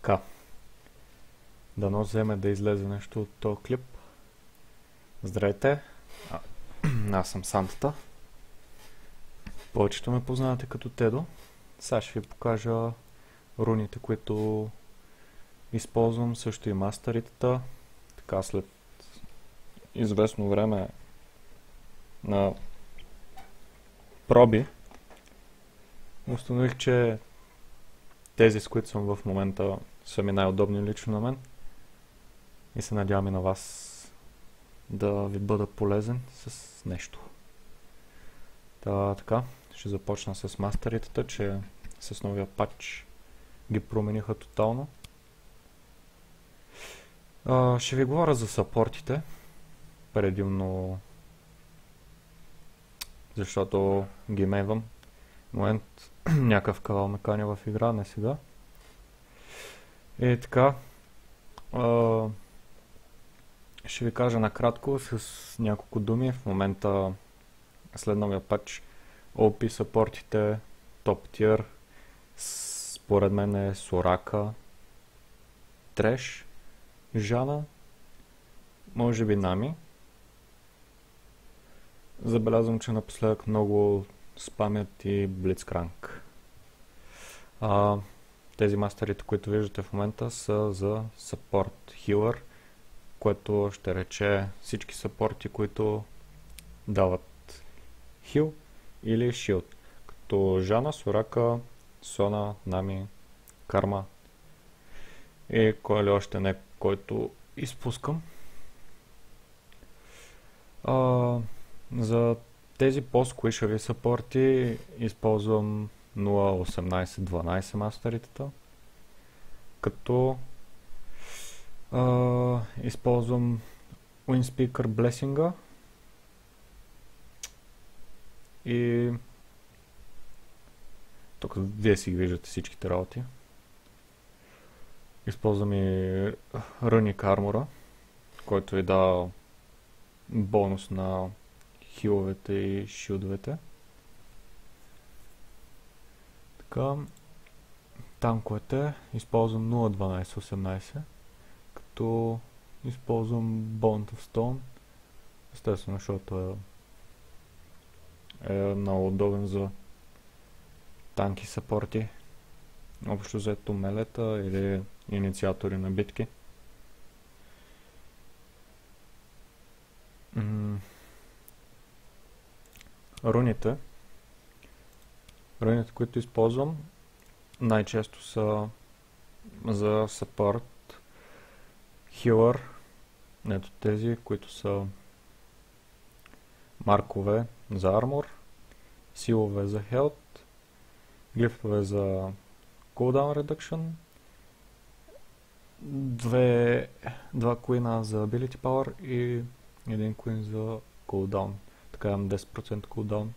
Така, дано вземе да излезе нещо от този клип. Здравейте, а, аз съм Сантата. Повечето ме познавате като Тедо. Сега ще ви покажа руните, които използвам, също и мастеритата. Така, след известно време на проби, установих, че тези, с които съм в момента, са ми най-удобни лично на мен. И се надявам и на вас да ви бъда полезен с нещо. Така, ще започна с мастеритата, че с новия патч ги промениха тотално. Ще ви говоря за съпортите, предимно защото ги мейвам. В момент някакъв кавал ме каня в игра, не сега. И така, ще ви кажа накратко с няколко думи. В момента след новия патч OP съпортите топ тир според мен е Сорака, Треш, Жана, може би Нами. Забелязвам, че напоследък много спамят и Блицкранк. Тези мастерите, които виждате в момента, са за Support Healer, което ще рече всички съпорти, които дават Heal или Shield, като Жана, Сорака, Сона, Нами, Карма и кой ли още не, който изпускам. За тези по-сквишави съпорти използвам 0.18.12 мастеритата, като използвам Windspeaker Blessing и тук вие си ги виждате всичките работи. Използвам и Runic Armor, който ви дава бонус на хиловете и шилдовете. Така, танковете използвам 0.12.18, като използвам Bond of Stone, естествено, защото е много удобен за танки съпорти, общо взето мелета или инициатори на битки. Руните, които използвам, най-често са за съпорт, хилър, ето тези, които са маркове за армор, силове за health, глифове за cooldown reduction, два куина за ability power и един куин за cooldown. Така имам 10% cooldown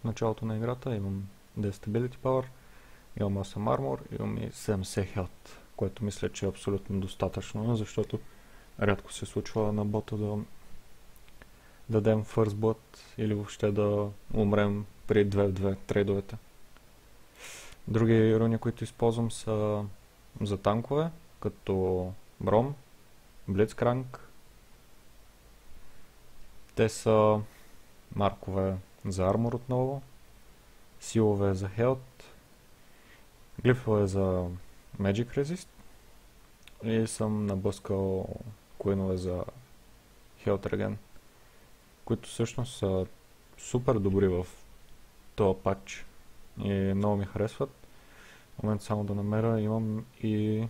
в началото на играта, имам 10 ability power, имам 8 armor, имам и 70 health, което мисля, че е абсолютно достатъчно, защото рядко се случва на бота да дадем first blood или въобще да умрем при 2 в 2 трейдовете. Други руни, които използвам, са за танкове, като Бром, Blitzcrank. Те са маркове за армор отново, силове за health, глифове за Magic Resist и съм набъскал куинове за Health Regen, които всъщност са супер добри в този патч и много ми харесват. В момента само да намеря, имам и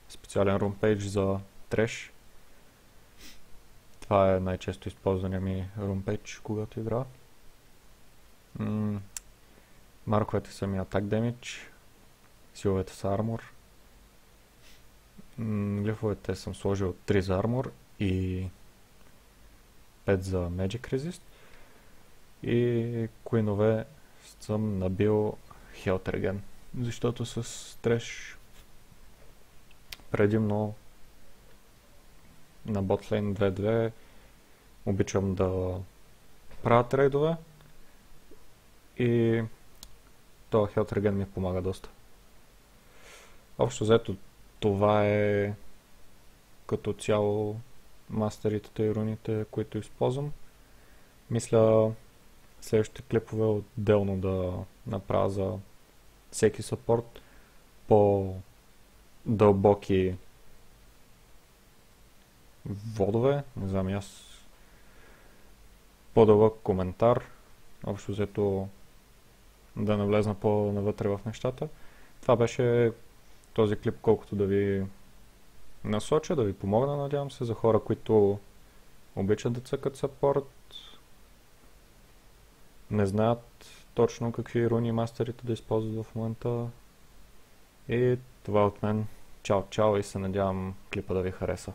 специален румпейдж за Треш. Това е най-често използвания ми румпейдж, когато игра. Марковете са ми Attack Damage, силовете са Armor. Глифовете съм сложил 3 за Armor и 5 за Magic Resist. И куинове съм набил Health Regen, защото с Треш предимно на ботлейн 2-2 обичам да правя трейдове и този Health Regen ми помага доста. Общо взето това е като цяло мастерите и руните, които използвам. Мисля следващите клипове отделно да направя за всеки съпорт по-дълбоки водове, не знам и аз, по-дълъг коментар, общо взето да навлезна по-навътре в нещата. Това беше този клип, колкото да ви насоча, да ви помогна, надявам се, за хора, които обичат да цъкат съпорт, не знаят точно какви руни мастерите да използват в момента. И това от мен. Чао, чао и се надявам клипа да ви хареса.